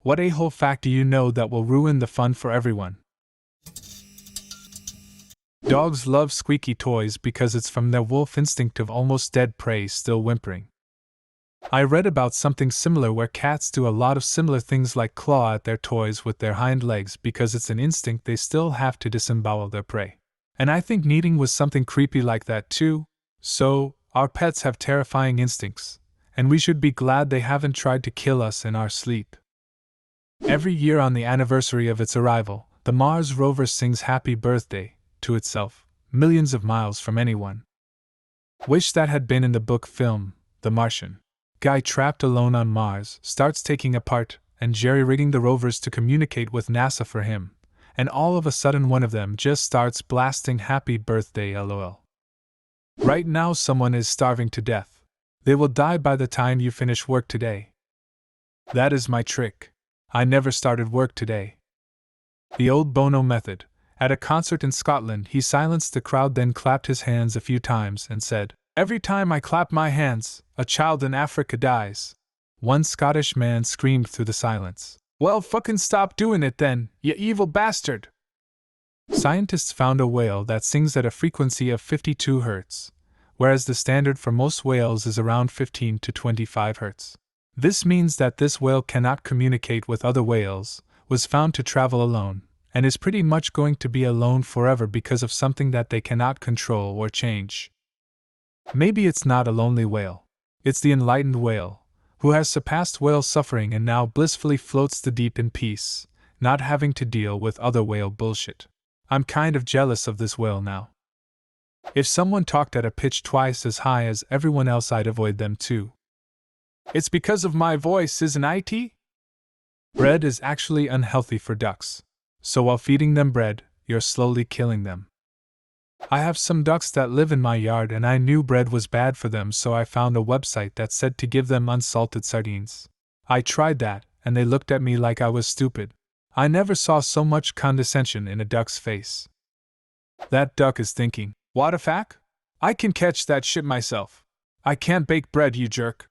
What a-hole fact do you know that will ruin the fun for everyone? Dogs love squeaky toys because it's from their wolf instinct of almost dead prey still whimpering. I read about something similar where cats do a lot of similar things like claw at their toys with their hind legs because it's an instinct they still have to disembowel their prey. And I think kneading was something creepy like that too. So, our pets have terrifying instincts, and we should be glad they haven't tried to kill us in our sleep. Every year on the anniversary of its arrival, the Mars rover sings happy birthday to itself, millions of miles from anyone. Wish that had been in the book film, The Martian. Guy trapped alone on Mars starts taking apart and jerry-rigging the rovers to communicate with NASA for him, and all of a sudden one of them just starts blasting happy birthday LOL. Right now someone is starving to death. They will die by the time you finish work today. That is my trick. I never started work today. The old Bono method. At a concert in Scotland, he silenced the crowd, then clapped his hands a few times and said, "Every time I clap my hands, a child in Africa dies." One Scottish man screamed through the silence, "Well, fucking stop doing it then, you evil bastard!" Scientists found a whale that sings at a frequency of 52 Hz, whereas the standard for most whales is around 15 to 25 Hz. This means that this whale cannot communicate with other whales, was found to travel alone, and is pretty much going to be alone forever because of something that they cannot control or change. Maybe it's not a lonely whale. It's the enlightened whale, who has surpassed whale suffering and now blissfully floats the deep in peace, not having to deal with other whale bullshit. I'm kind of jealous of this whale now. If someone talked at a pitch twice as high as everyone else, I'd avoid them too. It's because of my voice, isn't it? Bread is actually unhealthy for ducks. So while feeding them bread, you're slowly killing them. I have some ducks that live in my yard and I knew bread was bad for them, so I found a website that said to give them unsalted sardines. I tried that, and they looked at me like I was stupid. I never saw so much condescension in a duck's face. That duck is thinking, "What a fuck? I can catch that shit myself. I can't bake bread, you jerk."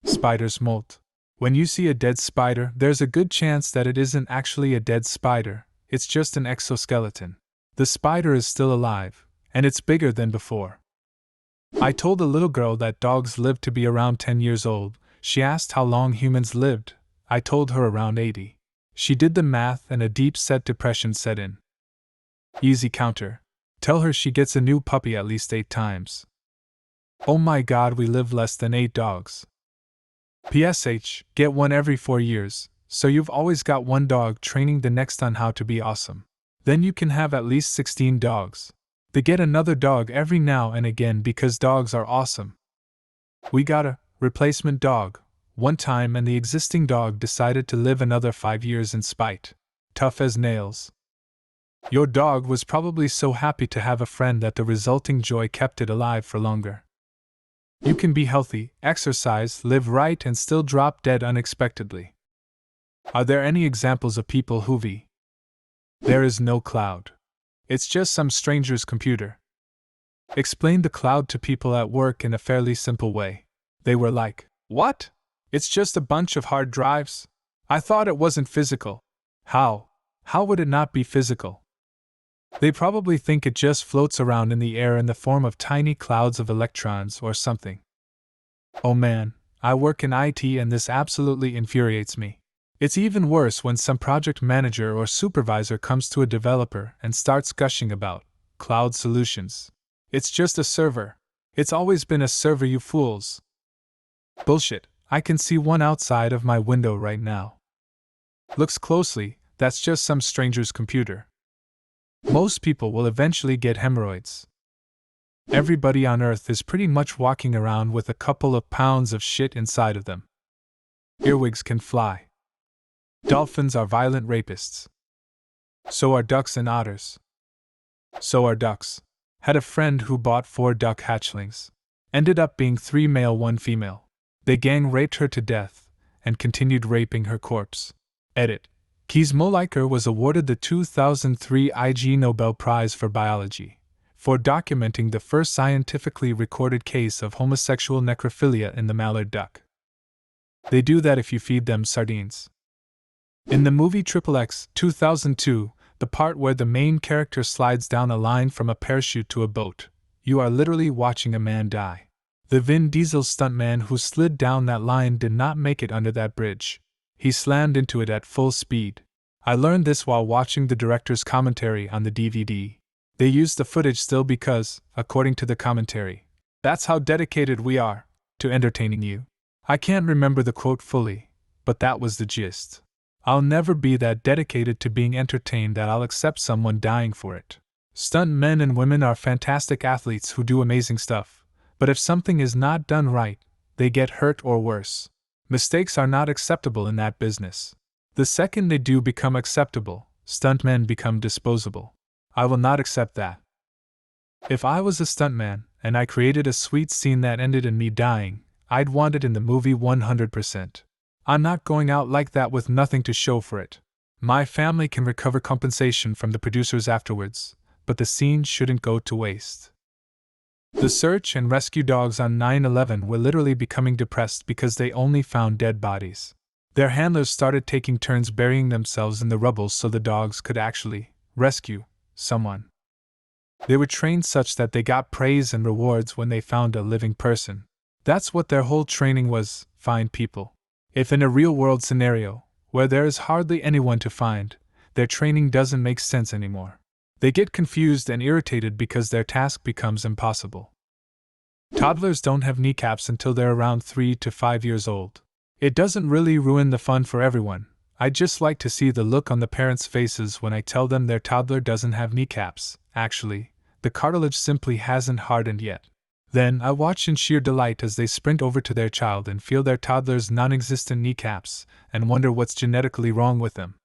Spiders molt. When you see a dead spider, there's a good chance that it isn't actually a dead spider, it's just an exoskeleton. The spider is still alive, and it's bigger than before. I told a little girl that dogs live to be around 10 years old. She asked how long humans lived. I told her around 80. She did the math and a deep-set depression set in. Easy counter. Tell her she gets a new puppy at least 8 times. Oh my god, we live less than 8 dogs. PSH, get one every 4 years, so you've always got one dog training the next on how to be awesome. Then you can have at least 16 dogs. They get another dog every now and again because dogs are awesome. We got a replacement dog one time and the existing dog decided to live another 5 years in spite. Tough as nails. Your dog was probably so happy to have a friend that the resulting joy kept it alive for longer. You can be healthy, exercise, live right, and still drop dead unexpectedly. Are there any examples of people who've? There is no cloud. It's just some stranger's computer. Explained the cloud to people at work in a fairly simple way. They were like, "What? It's just a bunch of hard drives? I thought it wasn't physical." How? How would it not be physical? They probably think it just floats around in the air in the form of tiny clouds of electrons or something. Oh man, I work in IT and this absolutely infuriates me. It's even worse when some project manager or supervisor comes to a developer and starts gushing about cloud solutions. It's just a server. It's always been a server, you fools. Bullshit, I can see one outside of my window right now. Looks closely, that's just some stranger's computer. Most people will eventually get hemorrhoids. Everybody on Earth is pretty much walking around with a couple of pounds of shit inside of them. Earwigs can fly. Dolphins are violent rapists. So are ducks and otters. So are ducks. Had a friend who bought 4 duck hatchlings. Ended up being 3 male, 1 female. They gang raped her to death, and continued raping her corpse. Edit. Kees Moliker was awarded the 2003 Ig Nobel Prize for Biology, for documenting the first scientifically recorded case of homosexual necrophilia in the mallard duck. They do that if you feed them sardines. In the movie XXX 2002, the part where the main character slides down a line from a parachute to a boat, you are literally watching a man die. The Vin Diesel stuntman who slid down that line did not make it under that bridge. He slammed into it at full speed. I learned this while watching the director's commentary on the DVD. They used the footage still because, according to the commentary, that's how dedicated we are to entertaining you. I can't remember the quote fully, but that was the gist. I'll never be that dedicated to being entertained that I'll accept someone dying for it. Stunt men and women are fantastic athletes who do amazing stuff, but if something is not done right, they get hurt or worse. Mistakes are not acceptable in that business. The second they do become acceptable, stuntmen become disposable. I will not accept that. If I was a stuntman, and I created a sweet scene that ended in me dying, I'd want it in the movie 100%. I'm not going out like that with nothing to show for it. My family can recover compensation from the producers afterwards, but the scene shouldn't go to waste. The search and rescue dogs on 9/11 were literally becoming depressed because they only found dead bodies. Their handlers started taking turns burying themselves in the rubble so the dogs could actually rescue someone. They were trained such that they got praise and rewards when they found a living person. That's what their whole training was, find people. If in a real-world scenario, where there is hardly anyone to find, their training doesn't make sense anymore. They get confused and irritated because their task becomes impossible. Toddlers don't have kneecaps until they're around 3 to 5 years old. It doesn't really ruin the fun for everyone. I just like to see the look on the parents' faces when I tell them their toddler doesn't have kneecaps. Actually, the cartilage simply hasn't hardened yet. Then I watch in sheer delight as they sprint over to their child and feel their toddler's non-existent kneecaps and wonder what's genetically wrong with them.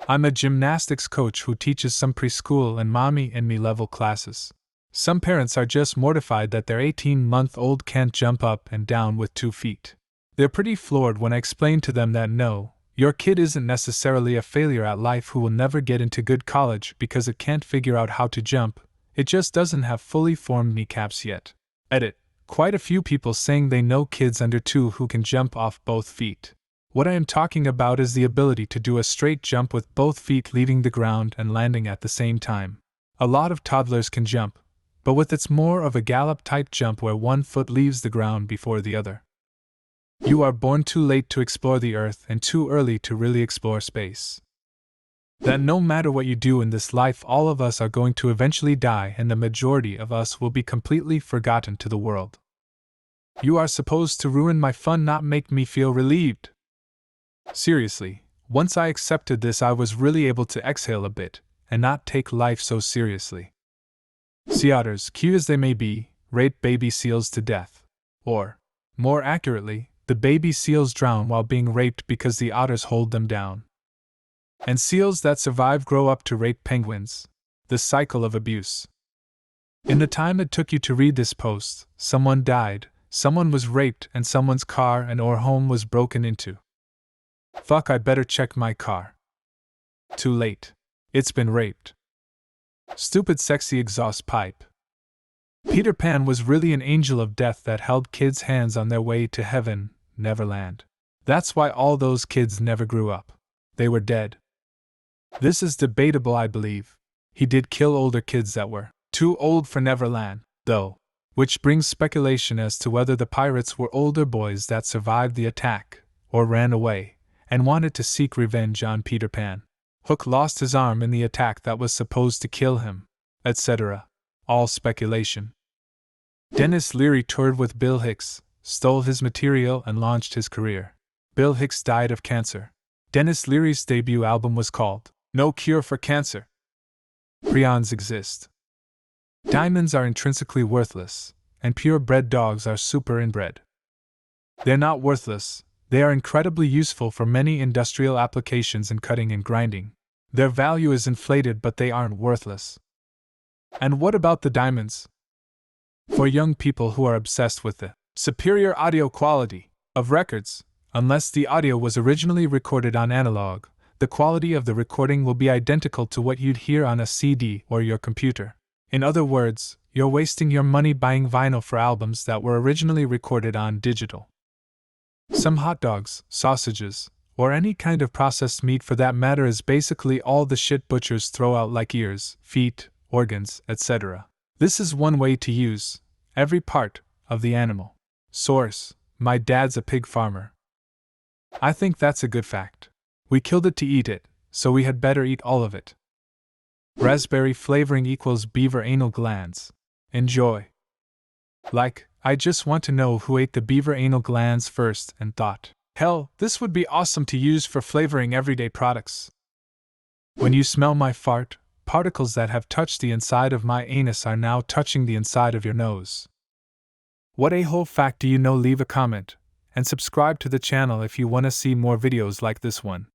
I'm a gymnastics coach who teaches some preschool and mommy and me level classes. Some parents are just mortified that their 18-month-old can't jump up and down with 2 feet. They're pretty floored when I explain to them that no, your kid isn't necessarily a failure at life who will never get into good college because it can't figure out how to jump, it just doesn't have fully formed kneecaps yet. Edit. Quite a few people saying they know kids under 2 who can jump off both feet. What I am talking about is the ability to do a straight jump with both feet leaving the ground and landing at the same time. A lot of toddlers can jump, but with it's more of a gallop-type jump where one foot leaves the ground before the other. You are born too late to explore the earth and too early to really explore space. That no matter what you do in this life, all of us are going to eventually die and the majority of us will be completely forgotten to the world. You are supposed to ruin my fun, not make me feel relieved. Seriously, once I accepted this, I was really able to exhale a bit and not take life so seriously. Sea otters, cute as they may be, rape baby seals to death. Or, more accurately, the baby seals drown while being raped because the otters hold them down. And seals that survive grow up to rape penguins. The cycle of abuse. In the time it took you to read this post, someone died, someone was raped, and someone's car and/or home was broken into. Fuck, I better check my car. Too late. It's been raped. Stupid sexy exhaust pipe. Peter Pan was really an angel of death that held kids' hands on their way to heaven, Neverland. That's why all those kids never grew up. They were dead. This is debatable, I believe. He did kill older kids that were too old for Neverland, though, which brings speculation as to whether the pirates were older boys that survived the attack, or ran away, and wanted to seek revenge on Peter Pan. Hook lost his arm in the attack that was supposed to kill him, etc. All speculation. Dennis Leary toured with Bill Hicks, stole his material and launched his career. Bill Hicks died of cancer. Dennis Leary's debut album was called No Cure for Cancer. Prions exist. Diamonds are intrinsically worthless, and purebred dogs are super inbred. They're not worthless, they are incredibly useful for many industrial applications in cutting and grinding. Their value is inflated, but they aren't worthless. And what about the diamonds? For young people who are obsessed with the superior audio quality of records, unless the audio was originally recorded on analog, the quality of the recording will be identical to what you'd hear on a CD or your computer. In other words, you're wasting your money buying vinyl for albums that were originally recorded on digital. Some hot dogs, sausages, or any kind of processed meat for that matter, is basically all the shit butchers throw out, like ears, feet, organs, etc. This is one way to use every part of the animal. Source: my dad's a pig farmer. I think that's a good fact. We killed it to eat it, so we had better eat all of it. Raspberry flavoring equals beaver anal glands. Enjoy. Like, I just want to know who ate the beaver anal glands first and thought, hell, this would be awesome to use for flavoring everyday products. When you smell my fart, particles that have touched the inside of my anus are now touching the inside of your nose. What a-hole fact do you know? Leave a comment, and subscribe to the channel if you want to see more videos like this one.